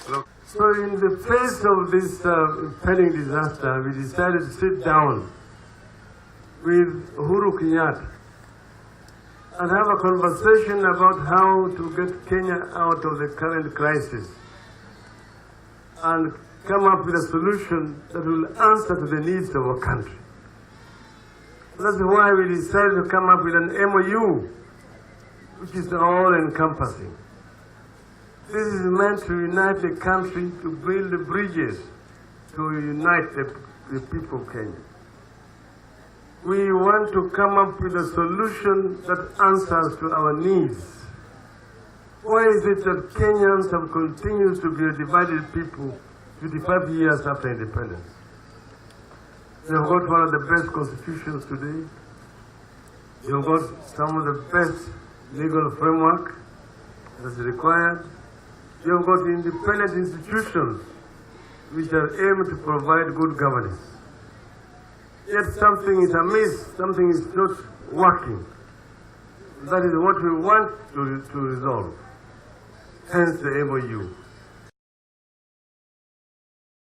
So in the face of this impending disaster, we decided to sit down with Uhuru Kenyatta and have a conversation about how to get Kenya out of the current crisis and come up with a solution that will answer to the needs of our country. That's why we decided to come up with an MOU, which is all-encompassing. This is meant to unite the country, to build the bridges, to unite the people of Kenya. We want to come up with a solution that answers to our needs. Why is it that Kenyans have continued to be a divided people 55 years after independence? We have got one of the best constitutions today. We have got some of the best legal framework that's required. We have got independent institutions which are aimed to provide good governance. Yet something is amiss, something is not working. That is what we want to resolve. Hence the MOU.